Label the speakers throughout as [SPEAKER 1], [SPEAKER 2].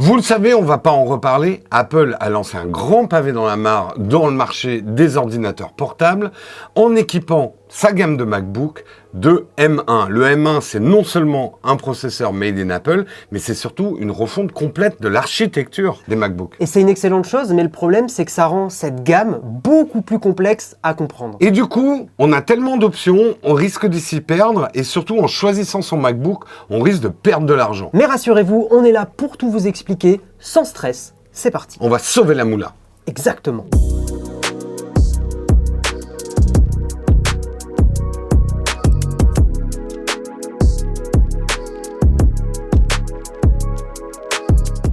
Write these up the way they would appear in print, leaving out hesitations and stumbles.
[SPEAKER 1] Vous le savez, on va pas en reparler. Apple a lancé un grand pavé dans la mare dans le marché des ordinateurs portables en équipant sa gamme de MacBook de M1. Le M1, c'est non seulement un processeur made in Apple, mais c'est surtout une refonte complète de l'architecture des MacBooks.
[SPEAKER 2] Et c'est une excellente chose, mais le problème, c'est que ça rend cette gamme beaucoup plus complexe à comprendre.
[SPEAKER 1] Et du coup, on a tellement d'options, on risque de s'y perdre, et surtout en choisissant son MacBook, on risque de perdre de l'argent.
[SPEAKER 2] Mais rassurez-vous, on est là pour tout vous expliquer, sans stress. C'est parti.
[SPEAKER 1] On va sauver la moula.
[SPEAKER 2] Exactement.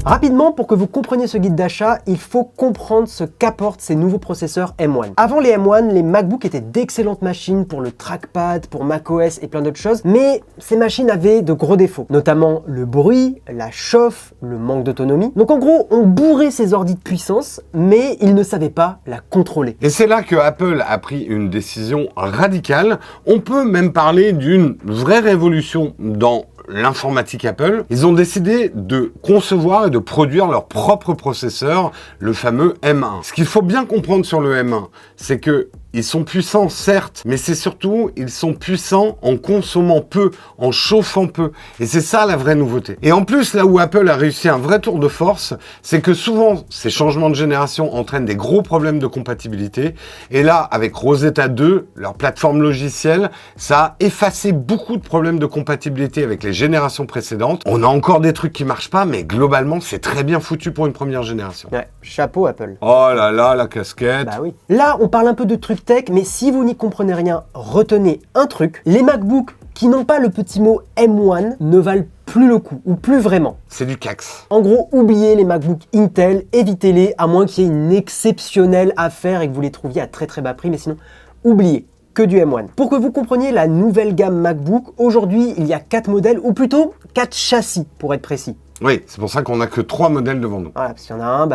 [SPEAKER 2] Rapidement, pour que vous compreniez ce guide d'achat, il faut comprendre ce qu'apportent ces nouveaux processeurs M1. Avant les M1, les MacBooks étaient d'excellentes machines pour le trackpad, pour macOS et plein d'autres choses, mais ces machines avaient de gros défauts, notamment le bruit, la chauffe, le manque d'autonomie. Donc en gros, on bourrait ces ordis de puissance, mais ils ne savaient pas la contrôler.
[SPEAKER 1] Et c'est là que Apple a pris une décision radicale. On peut même parler d'une vraie révolution dans l'informatique Apple. Ils ont décidé de concevoir et de produire leur propre processeur, le fameux M1. Ce qu'il faut bien comprendre sur le M1, c'est que ils sont puissants, certes, mais c'est surtout, ils sont puissants en consommant peu, en chauffant peu. Et c'est ça la vraie nouveauté. Et en plus, là où Apple a réussi un vrai tour de force, c'est que souvent, ces changements de génération entraînent des gros problèmes de compatibilité. Et là, avec Rosetta 2, leur plateforme logicielle, ça a effacé beaucoup de problèmes de compatibilité avec les générations précédentes. On a encore des trucs qui marchent pas, mais globalement, c'est très bien foutu pour une première génération.
[SPEAKER 2] Ouais, chapeau Apple.
[SPEAKER 1] Oh là là, la casquette.
[SPEAKER 2] Bah oui. Là, on parle un peu de trucs tech, mais si vous n'y comprenez rien, retenez un truc. Les MacBooks qui n'ont pas le petit mot M1 ne valent plus le coup, ou plus vraiment.
[SPEAKER 1] C'est du cax.
[SPEAKER 2] En gros, oubliez les MacBooks Intel, évitez-les, à moins qu'il y ait une exceptionnelle affaire et que vous les trouviez à très très bas prix, mais sinon, oubliez. Que du M1. Pour que vous compreniez la nouvelle gamme MacBook, aujourd'hui, il y a 4 modèles, ou plutôt 4 châssis, pour être précis.
[SPEAKER 1] Oui, c'est pour ça qu'on n'a que 3 modèles devant nous.
[SPEAKER 2] Voilà, parce qu'il y en a un,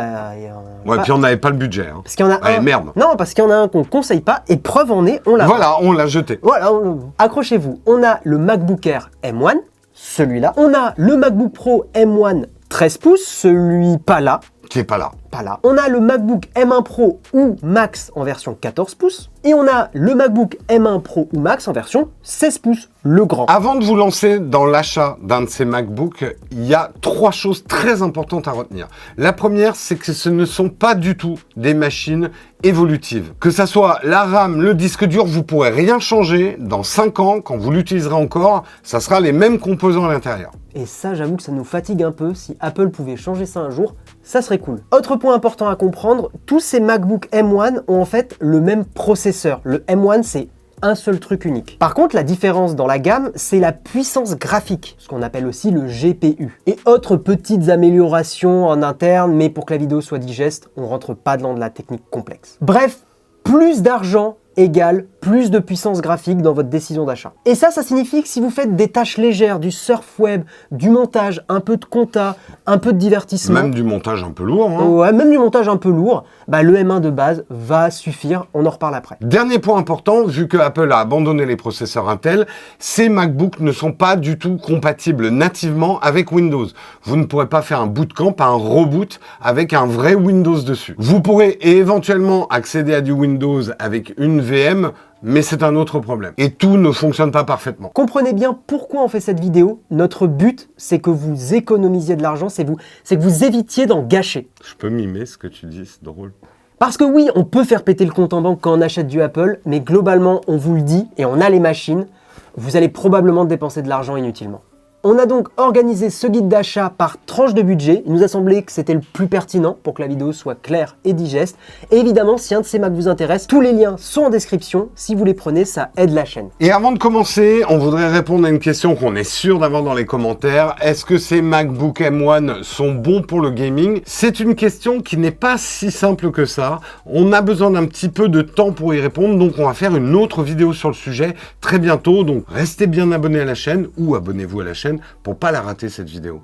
[SPEAKER 1] Ouais, puis on n'avait pas le budget. Hein.
[SPEAKER 2] Parce qu'il y en a un...
[SPEAKER 1] merde.
[SPEAKER 2] Non, parce qu'il y en a un qu'on ne conseille pas, et preuve en est, on l'a...
[SPEAKER 1] Voilà, on l'a jeté.
[SPEAKER 2] Voilà, accrochez-vous. On a le MacBook Air M1, celui-là. On a le MacBook Pro M1 13 pouces, celui pas là.
[SPEAKER 1] Qui est pas là.
[SPEAKER 2] Pas là. On a le MacBook M1 Pro ou Max en version 14 pouces. Et on a le MacBook M1 Pro ou Max en version 16 pouces, le grand.
[SPEAKER 1] Avant de vous lancer dans l'achat d'un de ces MacBooks, il y a 3 choses très importantes à retenir. La première, c'est que ce ne sont pas du tout des machines évolutives. Que ça soit la RAM, le disque dur, vous pourrez rien changer. Dans 5 ans, quand vous l'utiliserez encore, ça sera les mêmes composants à l'intérieur.
[SPEAKER 2] Et ça, j'avoue que ça nous fatigue un peu. Si Apple pouvait changer ça un jour, ça serait cool. Autre point important à comprendre, tous ces MacBook M1 ont en fait le même processeur. Le M1, c'est un seul truc unique. Par contre, la différence dans la gamme, c'est la puissance graphique, ce qu'on appelle aussi le GPU. Et autres petites améliorations en interne, mais pour que la vidéo soit digeste, on rentre pas dans de la technique complexe. Bref, plus d'argent égale plus de puissance graphique dans votre décision d'achat. Et ça signifie que si vous faites des tâches légères, du surf web, du montage, un peu de compta, un peu de divertissement...
[SPEAKER 1] Même du montage un peu lourd. Hein.
[SPEAKER 2] Ouais, même du montage un peu lourd, bah le M1 de base va suffire, on en reparle après.
[SPEAKER 1] Dernier point important, vu que Apple a abandonné les processeurs Intel, ces MacBooks ne sont pas du tout compatibles nativement avec Windows. Vous ne pourrez pas faire un bootcamp, un reboot avec un vrai Windows dessus. Vous pourrez éventuellement accéder à du Windows avec une VM, mais c'est un autre problème. Et tout ne fonctionne pas parfaitement.
[SPEAKER 2] Comprenez bien pourquoi on fait cette vidéo. Notre but, c'est que vous économisiez de l'argent, c'est que vous évitiez d'en gâcher.
[SPEAKER 1] Je peux mimer ce que tu dis, c'est drôle.
[SPEAKER 2] Parce que oui, on peut faire péter le compte en banque quand on achète du Apple, mais globalement, on vous le dit, et on a les machines, vous allez probablement dépenser de l'argent inutilement. On a donc organisé ce guide d'achat par tranche de budget. Il nous a semblé que c'était le plus pertinent pour que la vidéo soit claire et digeste. Et évidemment, si un de ces Macs vous intéresse, tous les liens sont en description. Si vous les prenez, ça aide la chaîne.
[SPEAKER 1] Et avant de commencer, on voudrait répondre à une question qu'on est sûr d'avoir dans les commentaires. Est-ce que ces MacBook M1 sont bons pour le gaming? C'est une question qui n'est pas si simple que ça. On a besoin d'un petit peu de temps pour y répondre, donc on va faire une autre vidéo sur le sujet très bientôt. Donc restez bien abonnés à la chaîne ou abonnez-vous à la chaîne pour pas la rater cette vidéo.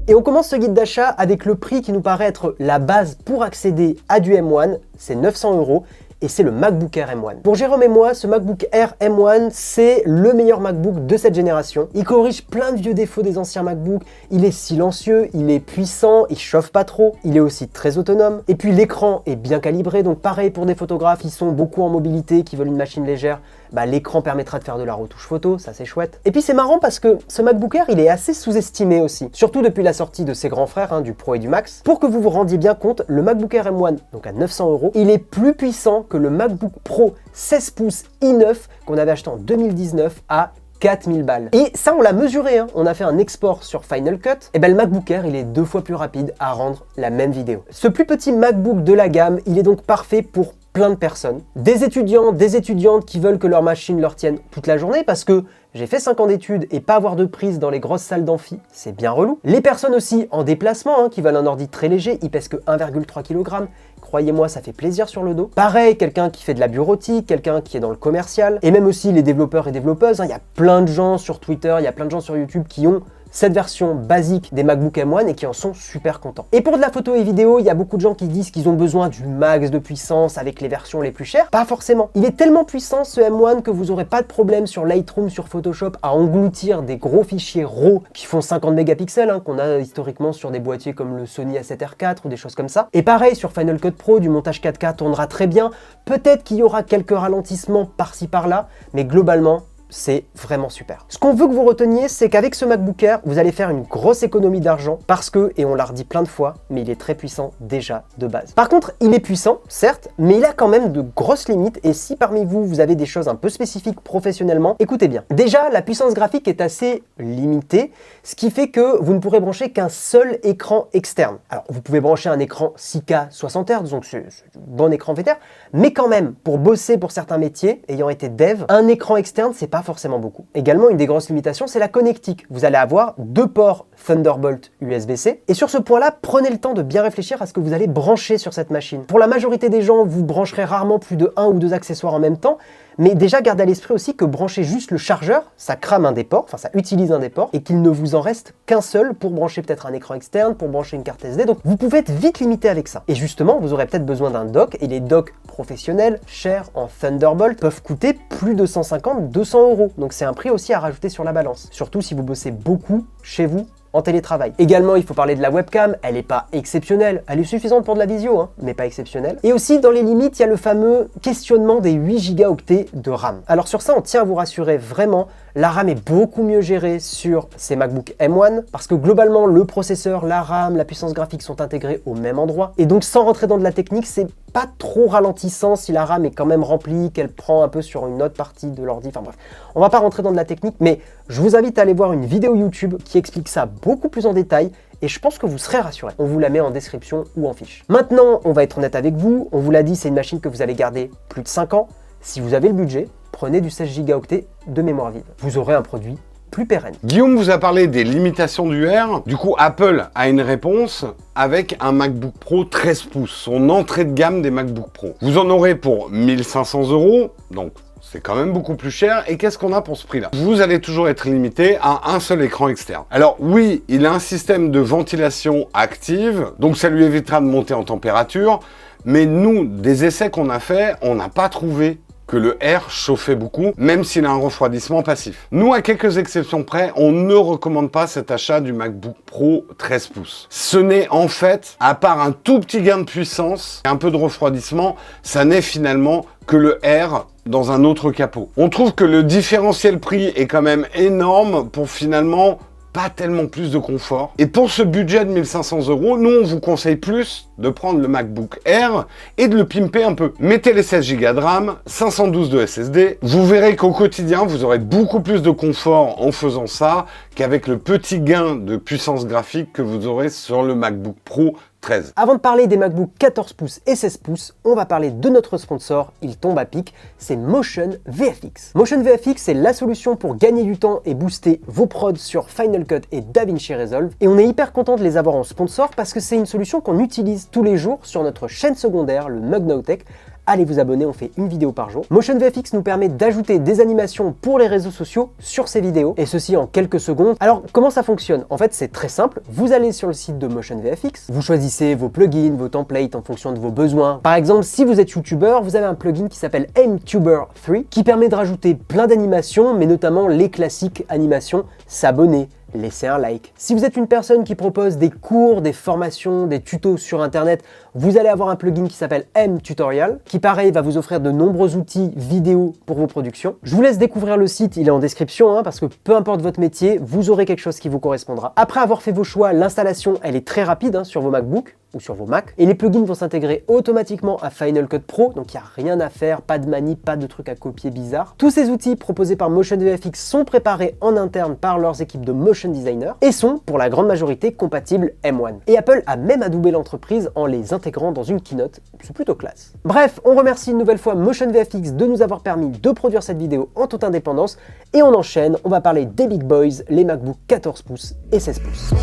[SPEAKER 2] Et on commence ce guide d'achat avec le prix qui nous paraît être la base pour accéder à du M1, c'est 900 €. et c'est le MacBook Air M1. Pour Jérôme et moi, ce MacBook Air M1, c'est le meilleur MacBook de cette génération. Il corrige plein de vieux défauts des anciens MacBooks, il est silencieux, il est puissant, il chauffe pas trop, il est aussi très autonome, et puis l'écran est bien calibré, donc pareil pour des photographes qui sont beaucoup en mobilité, qui veulent une machine légère, l'écran permettra de faire de la retouche photo, ça c'est chouette. Et puis c'est marrant parce que ce MacBook Air, il est assez sous-estimé aussi, surtout depuis la sortie de ses grands frères, du Pro et du Max. Pour que vous vous rendiez bien compte, le MacBook Air M1, donc à 900 €, il est plus puissant que le MacBook Pro 16 pouces i9 qu'on avait acheté en 2019 à 4000 balles. Et ça, on l'a mesuré, on a fait un export sur Final Cut, et le MacBook Air, il est 2 fois plus rapide à rendre la même vidéo. Ce plus petit MacBook de la gamme, il est donc parfait pour plein de personnes. Des étudiants, des étudiantes qui veulent que leur machine leur tienne toute la journée parce que j'ai fait 5 ans d'études et pas avoir de prise dans les grosses salles d'amphi, c'est bien relou. Les personnes aussi en déplacement qui veulent un ordi très léger, il pèse que 1,3 kg. Croyez-moi, ça fait plaisir sur le dos. Pareil, quelqu'un qui fait de la bureautique, quelqu'un qui est dans le commercial, et même aussi les développeurs et développeuses. Il y a plein de gens sur Twitter, il y a plein de gens sur YouTube qui ont cette version basique des MacBook M1 et qui en sont super contents. Et pour de la photo et vidéo, il y a beaucoup de gens qui disent qu'ils ont besoin du max de puissance avec les versions les plus chères. Pas forcément. Il est tellement puissant ce M1 que vous n'aurez pas de problème sur Lightroom, sur Photoshop à engloutir des gros fichiers RAW qui font 50 mégapixels qu'on a historiquement sur des boîtiers comme le Sony A7R4 ou des choses comme ça. Et pareil sur Final Cut Pro, du montage 4K tournera très bien. Peut-être qu'il y aura quelques ralentissements par-ci par-là, mais globalement, c'est vraiment super. Ce qu'on veut que vous reteniez, c'est qu'avec ce MacBook Air, vous allez faire une grosse économie d'argent parce que, et on l'a redit plein de fois, mais il est très puissant déjà de base. Par contre, il est puissant, certes, mais il a quand même de grosses limites et si parmi vous, vous avez des choses un peu spécifiques professionnellement, écoutez bien. Déjà, la puissance graphique est assez limitée, ce qui fait que vous ne pourrez brancher qu'un seul écran externe. Alors, vous pouvez brancher un écran 6K 60 Hz, donc c'est un bon écran VTR, mais quand même, pour bosser pour certains métiers, ayant été dev, un écran externe, c'est pas forcément beaucoup. Également, une des grosses limitations, c'est la connectique. Vous allez avoir 2 ports Thunderbolt USB-C. Et sur ce point-là, prenez le temps de bien réfléchir à ce que vous allez brancher sur cette machine. Pour la majorité des gens, vous brancherez rarement plus de 1 ou 2 accessoires en même temps. Mais déjà, gardez à l'esprit aussi que brancher juste le chargeur, ça crame un des ports, enfin ça utilise un des ports, et qu'il ne vous en reste qu'un seul pour brancher peut-être un écran externe, pour brancher une carte SD, donc vous pouvez être vite limité avec ça. Et justement, vous aurez peut-être besoin d'un dock, et les docks professionnels, chers en Thunderbolt, peuvent coûter plus de 150-200 €. Donc c'est un prix aussi à rajouter sur la balance, surtout si vous bossez beaucoup chez vous, en télétravail. Également, il faut parler de la webcam, elle n'est pas exceptionnelle, elle est suffisante pour de la visio, mais pas exceptionnelle. Et aussi, dans les limites, il y a le fameux questionnement des 8 Go de RAM. Alors sur ça, on tient à vous rassurer vraiment, la RAM est beaucoup mieux gérée sur ces MacBook M1, parce que globalement, le processeur, la RAM, la puissance graphique sont intégrés au même endroit. Et donc, sans rentrer dans de la technique, c'est pas trop ralentissant si la RAM est quand même remplie, qu'elle prend un peu sur une autre partie de l'ordi, enfin bref. On va pas rentrer dans de la technique, mais je vous invite à aller voir une vidéo YouTube qui explique ça beaucoup plus en détail et je pense que vous serez rassurés. On vous la met en description ou en fiche. Maintenant, on va être honnête avec vous. On vous l'a dit, c'est une machine que vous allez garder plus de 5 ans. Si vous avez le budget, prenez du 16 Go de mémoire vive. Vous aurez un produit plus pérenne.
[SPEAKER 1] Guillaume vous a parlé des limitations du R. Du coup, Apple a une réponse avec un MacBook Pro 13 pouces, son entrée de gamme des MacBook Pro. Vous en aurez pour 1500 €, donc c'est quand même beaucoup plus cher. Et qu'est-ce qu'on a pour ce prix-là? Vous allez toujours être limité à un seul écran externe. Alors oui, il a un système de ventilation active, donc ça lui évitera de monter en température. Mais nous, des essais qu'on a fait, on n'a pas trouvé que le air chauffait beaucoup, même s'il a un refroidissement passif. Nous, à quelques exceptions près, on ne recommande pas cet achat du MacBook Pro 13 pouces. Ce n'est en fait, à part un tout petit gain de puissance et un peu de refroidissement, ça n'est finalement que le air dans un autre capot. On trouve que le différentiel prix est quand même énorme pour finalement pas tellement plus de confort. Et pour ce budget de 1500 €, nous, on vous conseille plus de prendre le MacBook Air et de le pimper un peu. Mettez les 16 Go de RAM, 512 de SSD. Vous verrez qu'au quotidien, vous aurez beaucoup plus de confort en faisant ça qu'avec le petit gain de puissance graphique que vous aurez sur le MacBook Pro 13.
[SPEAKER 2] Avant de parler des MacBook 14 pouces et 16 pouces, on va parler de notre sponsor, il tombe à pic, c'est Motion VFX. Motion VFX, c'est la solution pour gagner du temps et booster vos prods sur Final Cut et DaVinci Resolve. Et on est hyper content de les avoir en sponsor parce que c'est une solution qu'on utilise tous les jours sur notre chaîne secondaire, le Mug Now Tech, allez vous abonner, on fait une vidéo par jour. Motion VFX nous permet d'ajouter des animations pour les réseaux sociaux sur ces vidéos, et ceci en quelques secondes. Alors comment ça fonctionne? En fait c'est très simple, vous allez sur le site de Motion VFX, vous choisissez vos plugins, vos templates en fonction de vos besoins. Par exemple, si vous êtes youtubeur, vous avez un plugin qui s'appelle MTuber 3 qui permet de rajouter plein d'animations, mais notamment les classiques animations, s'abonner, laissez un like. Si vous êtes une personne qui propose des cours, des formations, des tutos sur internet, vous allez avoir un plugin qui s'appelle MTutorial, qui pareil va vous offrir de nombreux outils vidéo pour vos productions. Je vous laisse découvrir le site, il est en description, parce que peu importe votre métier, vous aurez quelque chose qui vous correspondra. Après avoir fait vos choix, l'installation elle est très rapide sur vos MacBooks ou sur vos Mac, et les plugins vont s'intégrer automatiquement à Final Cut Pro, donc il n'y a rien à faire, pas de manip, pas de trucs à copier bizarre. Tous ces outils proposés par Motion VFX sont préparés en interne par leurs équipes de motion designers et sont, pour la grande majorité, compatibles M1. Et Apple a même adoubé l'entreprise en les intégrant dans une keynote, c'est plutôt classe. Bref, on remercie une nouvelle fois Motion VFX de nous avoir permis de produire cette vidéo en toute indépendance, et on enchaîne, on va parler des Big Boys, les MacBook 14 pouces et 16 pouces.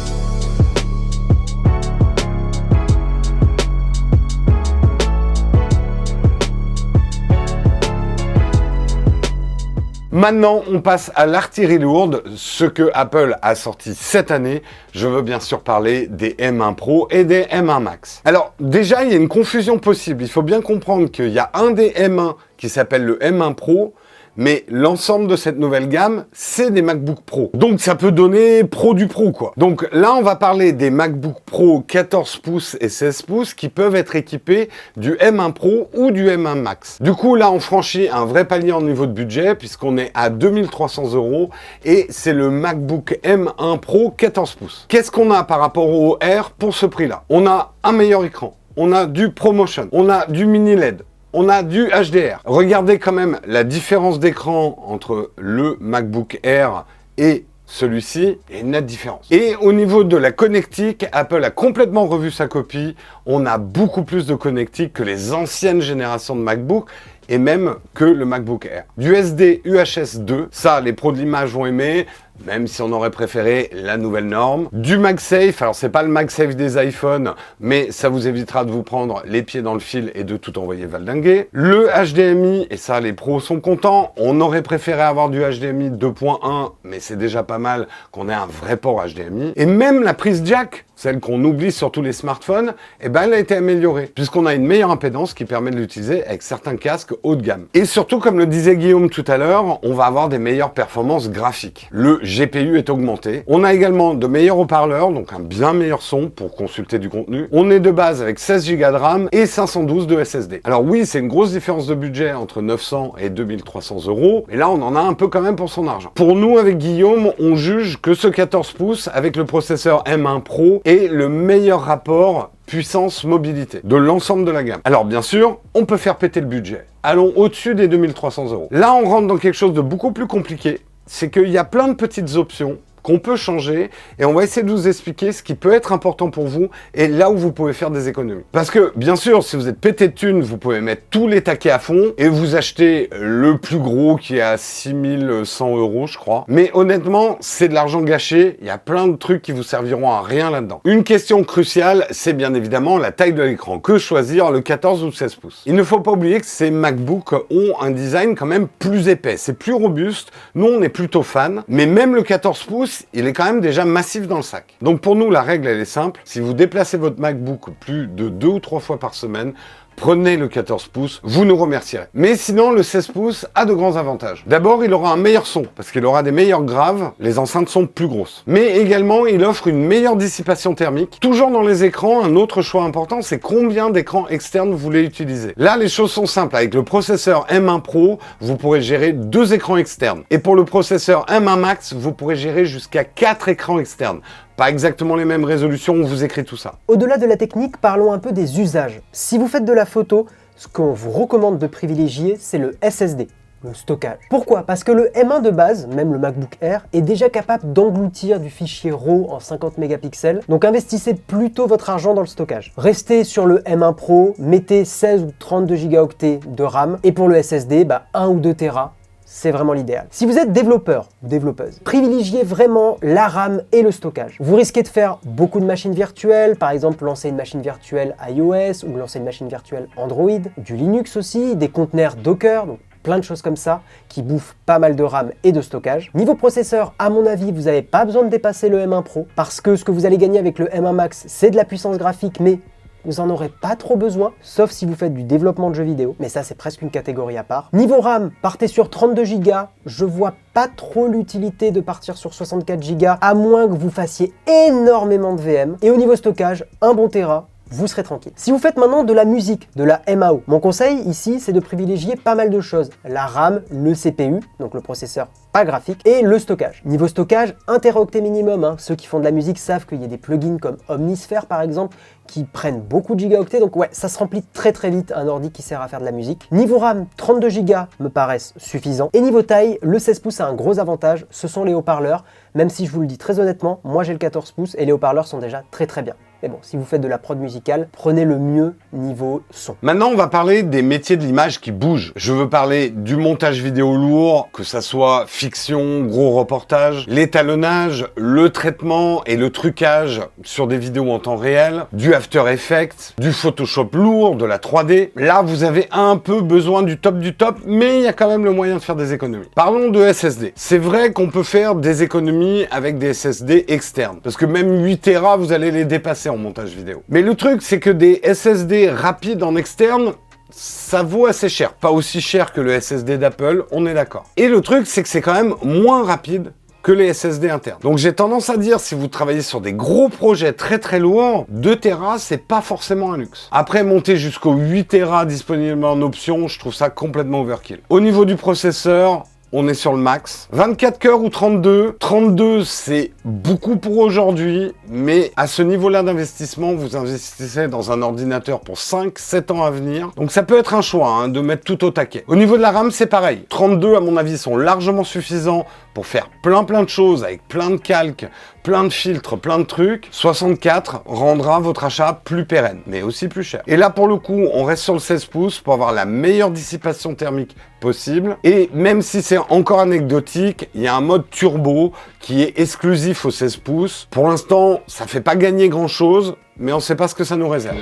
[SPEAKER 1] Maintenant, on passe à l'artillerie lourde, ce que Apple a sorti cette année. Je veux bien sûr parler des M1 Pro et des M1 Max. Alors, déjà, il y a une confusion possible. Il faut bien comprendre qu'il y a un des M1 qui s'appelle le M1 Pro, mais l'ensemble de cette nouvelle gamme, c'est des MacBook Pro. Donc ça peut donner pro du pro, quoi. Donc là, on va parler des MacBook Pro 14 pouces et 16 pouces qui peuvent être équipés du M1 Pro ou du M1 Max. Du coup, là, on franchit un vrai palier en niveau de budget puisqu'on est à 2300 € et c'est le MacBook M1 Pro 14 pouces. Qu'est-ce qu'on a par rapport au Air pour ce prix-là? On a un meilleur écran, on a du ProMotion, on a du mini LED, on a du HDR. Regardez quand même la différence d'écran entre le MacBook Air et celui-ci, il y a une nette différence. Et au niveau de la connectique, Apple a complètement revu sa copie. On a beaucoup plus de connectique que les anciennes générations de MacBook et même que le MacBook Air. Du SD UHS 2, ça les pros de l'image vont aimer, même si on aurait préféré la nouvelle norme. Du MagSafe, alors c'est pas le MagSafe des iPhones, mais ça vous évitera de vous prendre les pieds dans le fil et de tout envoyer valdinguer. Le HDMI, et ça les pros sont contents, on aurait préféré avoir du HDMI 2.1, mais c'est déjà pas mal qu'on ait un vrai port HDMI. Et même la prise jack, celle qu'on oublie sur tous les smartphones, elle a été améliorée, puisqu'on a une meilleure impédance qui permet de l'utiliser avec certains casques haut de gamme. Et surtout, comme le disait Guillaume tout à l'heure, on va avoir des meilleures performances graphiques. Le GPU est augmenté. On a également de meilleurs haut-parleurs, donc un bien meilleur son pour consulter du contenu. On est de base avec 16 Go de RAM et 512 de SSD. Alors oui, c'est une grosse différence de budget entre 900 et 2300 €, mais là, on en a un peu quand même pour son argent. Pour nous, avec Guillaume, on juge que ce 14 pouces, avec le processeur M1 Pro, est le meilleur rapport puissance-mobilité de l'ensemble de la gamme. Alors bien sûr, on peut faire péter le budget. Allons au-dessus des 2300 €. Là, on rentre dans quelque chose de beaucoup plus compliqué. C'est qu'il y a plein de petites options qu'on peut changer et on va essayer de vous expliquer ce qui peut être important pour vous et là où vous pouvez faire des économies. Parce que, bien sûr, si vous êtes pété de thunes, vous pouvez mettre tous les taquets à fond et vous acheter le plus gros qui est à 6100 €, je crois. Mais honnêtement, c'est de l'argent gâché. Il y a plein de trucs qui vous serviront à rien là-dedans. Une question cruciale, c'est bien évidemment la taille de l'écran. Que choisir, le 14 ou le 16 pouces? Il ne faut pas oublier que ces MacBooks ont un design quand même plus épais. C'est plus robuste. Nous, on est plutôt fans. Mais même le 14 pouces, il est quand même déjà massif dans le sac. Donc pour nous, la règle, elle est simple. Si vous déplacez votre MacBook plus de 2 ou 3 fois par semaine, prenez le 14 pouces, vous nous remercierez. Mais sinon, le 16 pouces a de grands avantages. D'abord, il aura un meilleur son, parce qu'il aura des meilleures graves, les enceintes sont plus grosses. Mais également, il offre une meilleure dissipation thermique. Toujours dans les écrans, un autre choix important, c'est combien d'écrans externes vous voulez utiliser. Là, les choses sont simples. Avec le processeur M1 Pro, vous pourrez gérer 2 écrans externes. Et pour le processeur M1 Max, vous pourrez gérer jusqu'à 4 écrans externes. Pas exactement les mêmes résolutions, on vous écrit tout ça.
[SPEAKER 2] Au-delà de la technique, parlons un peu des usages. Si vous faites de la photo, ce qu'on vous recommande de privilégier, c'est le SSD, le stockage. Pourquoi? Parce que le M1 de base, même le MacBook Air, est déjà capable d'engloutir du fichier RAW en 50 mégapixels, donc investissez plutôt votre argent dans le stockage. Restez sur le M1 Pro, mettez 16 ou 32 gigaoctets de RAM, et pour le SSD, 1 ou 2 Tera, c'est vraiment l'idéal. Si vous êtes développeur ou développeuse, privilégiez vraiment la RAM et le stockage. Vous risquez de faire beaucoup de machines virtuelles, par exemple lancer une machine virtuelle iOS ou lancer une machine virtuelle Android, du Linux aussi, des conteneurs Docker, donc plein de choses comme ça qui bouffent pas mal de RAM et de stockage. Niveau processeur, à mon avis, vous n'avez pas besoin de dépasser le M1 Pro parce que ce que vous allez gagner avec le M1 Max, c'est de la puissance graphique, mais vous en aurez pas trop besoin, sauf si vous faites du développement de jeux vidéo, mais ça c'est presque une catégorie à part. Niveau RAM, partez sur 32 Go, je vois pas trop l'utilité de partir sur 64 Go, à moins que vous fassiez énormément de VM. Et au niveau stockage, un bon Tera, vous serez tranquille. Si vous faites maintenant de la musique, de la MAO, mon conseil ici, c'est de privilégier pas mal de choses. La RAM, le CPU, donc le processeur pas graphique, et le stockage. Niveau stockage, 1 Teraoctet minimum. Hein. Ceux qui font de la musique savent qu'il y a des plugins comme Omnisphere par exemple, qui prennent beaucoup de gigaoctets, donc ouais, ça se remplit très très vite un ordi qui sert à faire de la musique. Niveau RAM, 32 Go me paraissent suffisants. Et niveau taille, le 16 pouces a un gros avantage, ce sont les haut-parleurs, même si je vous le dis très honnêtement, moi j'ai le 14 pouces et les haut-parleurs sont déjà très très bien. Mais bon, si vous faites de la prod musicale, prenez le mieux niveau son.
[SPEAKER 1] Maintenant, on va parler des métiers de l'image qui bougent. Je veux parler du montage vidéo lourd, que ça soit fiction, gros reportage, l'étalonnage, le traitement et le trucage sur des vidéos en temps réel, du After Effects, du Photoshop lourd, de la 3D. Là, vous avez un peu besoin du top, mais il y a quand même le moyen de faire des économies. Parlons de SSD. C'est vrai qu'on peut faire des économies avec des SSD externes, parce que même 8 Tera, vous allez les dépasser en montage vidéo. Mais le truc, c'est que des SSD rapides en externe, ça vaut assez cher. Pas aussi cher que le SSD d'Apple, on est d'accord. Et le truc, c'est que c'est quand même moins rapide que les SSD internes. Donc j'ai tendance à dire, si vous travaillez sur des gros projets très très lourds, 2 Tera, c'est pas forcément un luxe. Après, monter jusqu'au 8 Tera disponible en option, je trouve ça complètement overkill. Au niveau du processeur, on est sur le max. 24 cœurs ou 32. 32, c'est beaucoup pour aujourd'hui, mais à ce niveau-là d'investissement, vous investissez dans un ordinateur pour 5-7 ans à venir. Donc ça peut être un choix hein, de mettre tout au taquet. Au niveau de la RAM, c'est pareil. 32, à mon avis, sont largement suffisants pour faire plein de choses avec plein de calques, plein de filtres, plein de trucs. 64 rendra votre achat plus pérenne, mais aussi plus cher. Et là, pour le coup, on reste sur le 16 pouces pour avoir la meilleure dissipation thermique possible. Et même si c'est encore anecdotique, il y a un mode turbo qui est exclusif au 16 pouces. Pour l'instant, ça fait pas gagner grand-chose, mais on ne sait pas ce que ça nous réserve.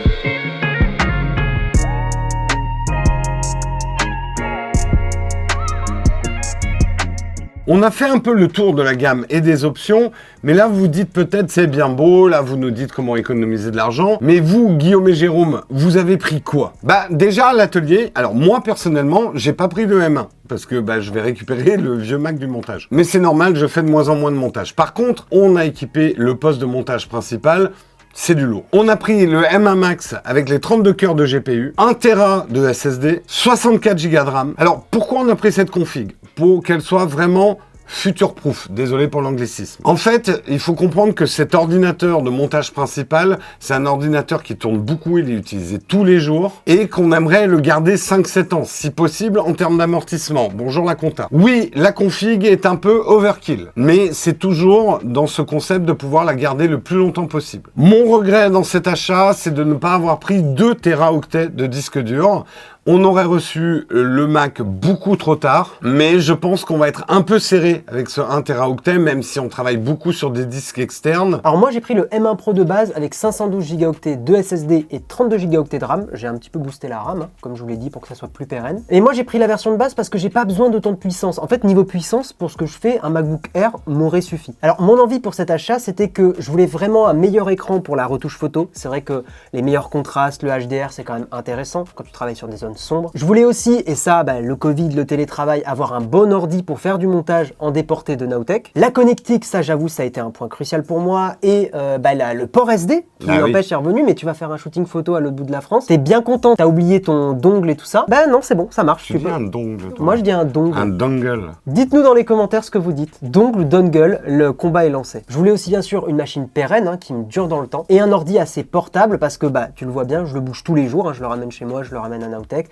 [SPEAKER 1] On a fait un peu le tour de la gamme et des options, mais là vous dites peut-être c'est bien beau, là vous nous dites comment économiser de l'argent, mais vous, Guillaume et Jérôme, vous avez pris quoi? Bah déjà à l'atelier, alors moi personnellement, j'ai pas pris le M1, parce que je vais récupérer le vieux Mac du montage. Mais c'est normal, je fais de moins en moins de montage. Par contre, on a équipé le poste de montage principal, c'est du lourd. On a pris le M1 Max avec les 32 cœurs de GPU, 1 Tera de SSD, 64 Go de RAM. Alors, pourquoi on a pris cette config? Pour qu'elle soit vraiment future-proof, désolé pour l'anglicisme. En fait, il faut comprendre que cet ordinateur de montage principal, c'est un ordinateur qui tourne beaucoup, il est utilisé tous les jours, et qu'on aimerait le garder 5-7 ans, si possible, en termes d'amortissement. Bonjour la compta. Oui, la config est un peu overkill, mais c'est toujours dans ce concept de pouvoir la garder le plus longtemps possible. Mon regret dans cet achat, c'est de ne pas avoir pris 2 Teraoctets de disque dur. On aurait reçu le Mac beaucoup trop tard, mais je pense qu'on va être un peu serré avec ce 1 Teraoctet, même si on travaille beaucoup sur des disques externes.
[SPEAKER 2] Alors moi j'ai pris le M1 Pro de base avec 512 Go de SSD et 32 Go de RAM. J'ai un petit peu boosté la RAM, hein, comme je vous l'ai dit, pour que ça soit plus pérenne. Et moi j'ai pris la version de base parce que j'ai pas besoin d'autant de puissance. En fait, niveau puissance, pour ce que je fais, un MacBook Air m'aurait suffi. Alors mon envie pour cet achat, c'était que je voulais vraiment un meilleur écran pour la retouche photo. C'est vrai que les meilleurs contrastes, le HDR, c'est quand même intéressant quand tu travailles sur des zones sombres. Je voulais aussi, et ça, le Covid, le télétravail, avoir un bon ordi pour faire du montage en déporté de Nowtech. La connectique, ça j'avoue, ça a été un point crucial pour moi. Et le port SD, qui n'empêche est revenu, mais tu vas faire un shooting photo à l'autre bout de la France. T'es bien content, t'as oublié ton dongle et tout ça. Non, c'est bon, ça marche.
[SPEAKER 1] Tu dis un dongle, toi.
[SPEAKER 2] Moi je dis un dongle.
[SPEAKER 1] Un dongle.
[SPEAKER 2] Dites-nous dans les commentaires ce que vous dites. Dongle ou dongle, le combat est lancé. Je voulais aussi bien sûr une machine pérenne, hein, qui me dure dans le temps, et un ordi assez portable parce que tu le vois bien, je le bouge tous les jours, hein, je le ramène chez moi, je le ramène à Nowtech.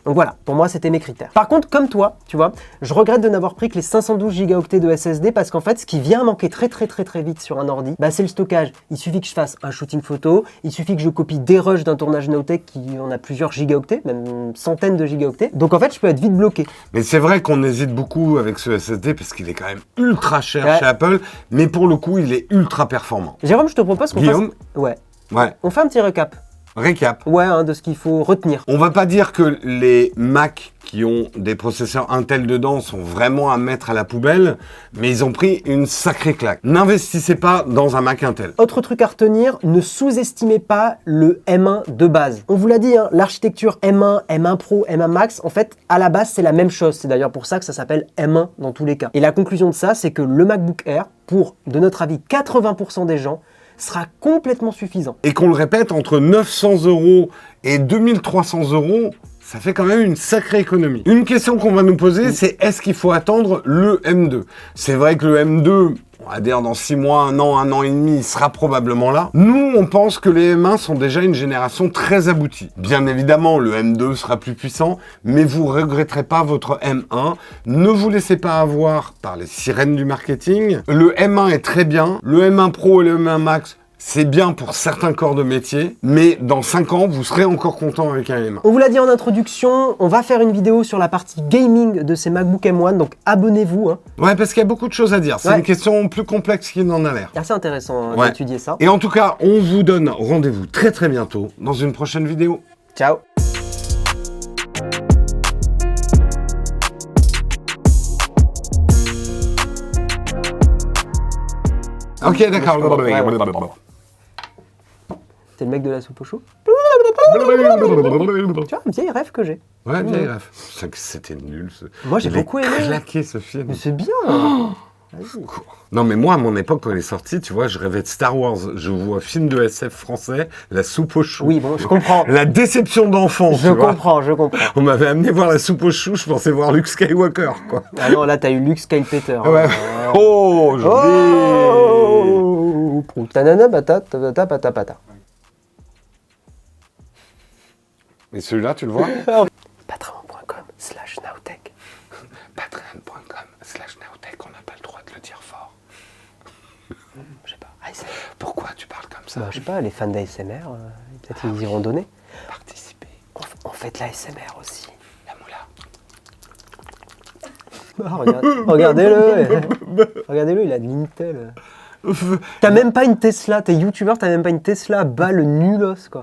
[SPEAKER 2] Donc voilà, pour moi, c'était mes critères. Par contre, comme toi, tu vois, je regrette de n'avoir pris que les 512 Go de SSD parce qu'en fait, ce qui vient manquer très vite sur un ordi, bah, c'est le stockage. Il suffit que je fasse un shooting photo, il suffit que je copie des rushs d'un tournage Naotech qui en a plusieurs gigaoctets, même une centaine de gigaoctets. Donc en fait, je peux être vite bloqué.
[SPEAKER 1] Mais c'est vrai qu'on hésite beaucoup avec ce SSD parce qu'il est quand même ultra cher
[SPEAKER 2] Ouais.
[SPEAKER 1] chez Apple, mais pour le coup, il est ultra performant.
[SPEAKER 2] Jérôme, je te propose qu'on fasse...
[SPEAKER 1] Guillaume
[SPEAKER 2] Ouais.
[SPEAKER 1] Ouais,
[SPEAKER 2] On fait un petit récap.
[SPEAKER 1] récap.
[SPEAKER 2] Ouais, hein, de ce qu'il faut retenir.
[SPEAKER 1] On va pas dire que les Mac qui ont des processeurs Intel dedans sont vraiment à mettre à la poubelle, mais ils ont pris une sacrée claque. N'investissez pas dans un Mac Intel.
[SPEAKER 2] Autre truc à retenir, ne sous-estimez pas le M1 de base. On vous l'a dit, hein, l'architecture M1, M1 Pro, M1 Max, en fait, à la base, c'est la même chose. C'est d'ailleurs pour ça que ça s'appelle M1 dans tous les cas. Et la conclusion de ça, c'est que le MacBook Air, pour, de notre avis, 80% des gens, sera complètement suffisant.
[SPEAKER 1] Et qu'on le répète, entre 900 € et 2300 €, ça fait quand même une sacrée économie. Une question qu'on va nous poser, c'est est-ce qu'il faut attendre le M2 ? C'est vrai que le M2, on va dire dans 6 mois, 1 an et demi, il sera probablement là. Nous, on pense que les M1 sont déjà une génération très aboutie. Bien évidemment, le M2 sera plus puissant, mais vous ne regretterez pas votre M1. Ne vous laissez pas avoir par les sirènes du marketing. Le M1 est très bien. Le M1 Pro et le M1 Max, c'est bien pour certains corps de métier, mais dans 5 ans, vous serez encore content avec un M1.
[SPEAKER 2] On vous l'a dit en introduction, on va faire une vidéo sur la partie gaming de ces MacBook M1, donc abonnez-vous. Hein.
[SPEAKER 1] Ouais, parce qu'il y a beaucoup de choses à dire. C'est
[SPEAKER 2] Ouais.
[SPEAKER 1] une question plus complexe qu'il n'en a l'air.
[SPEAKER 2] C'est assez intéressant
[SPEAKER 1] Ouais.
[SPEAKER 2] d'étudier ça.
[SPEAKER 1] Et en tout cas, on vous donne rendez-vous très bientôt dans une prochaine vidéo.
[SPEAKER 2] Ciao.
[SPEAKER 1] Ok, d'accord.
[SPEAKER 2] T'es le mec de la soupe au chou? Tu vois, un vieil rêve que j'ai.
[SPEAKER 1] Ouais, vieille ref. C'était nul.
[SPEAKER 2] Moi, j'ai
[SPEAKER 1] Il est
[SPEAKER 2] beaucoup aimé.
[SPEAKER 1] claqué ce film.
[SPEAKER 2] Mais c'est bien. Vas-y.
[SPEAKER 1] Non, mais moi, à mon époque, quand il est sorti, tu vois, je rêvais de Star Wars. Je vois un film de SF français, La soupe aux choux.
[SPEAKER 2] Oui, bon, je comprends.
[SPEAKER 1] La déception d'enfant,
[SPEAKER 2] Je
[SPEAKER 1] tu vois.
[SPEAKER 2] comprends.
[SPEAKER 1] On m'avait amené voir La soupe aux choux, je pensais voir Luke Skywalker, quoi.
[SPEAKER 2] Ah non, là, t'as eu Luke Skywalker.
[SPEAKER 1] Ouais. Oh, joli.
[SPEAKER 2] Oh, tanana, batata, batata, patata, patata.
[SPEAKER 1] Et celui-là, tu le vois
[SPEAKER 2] Patreon.com/Naotech.
[SPEAKER 1] Patreon.com/Naotech, on n'a pas le droit de le dire fort.
[SPEAKER 2] Je sais pas. ASMR.
[SPEAKER 1] Pourquoi tu parles comme ça?
[SPEAKER 2] Bah, je sais pas, les fans d'ASMR, peut-être ils iront donner.
[SPEAKER 1] Participer.
[SPEAKER 2] On fait de l'ASMR aussi.
[SPEAKER 1] La moula.
[SPEAKER 2] Ah, regardez-le. Regardez-le, il a de l'Intel. T'as même pas une Tesla, t'es youtubeur, t'as même pas une Tesla, balle nulos quoi.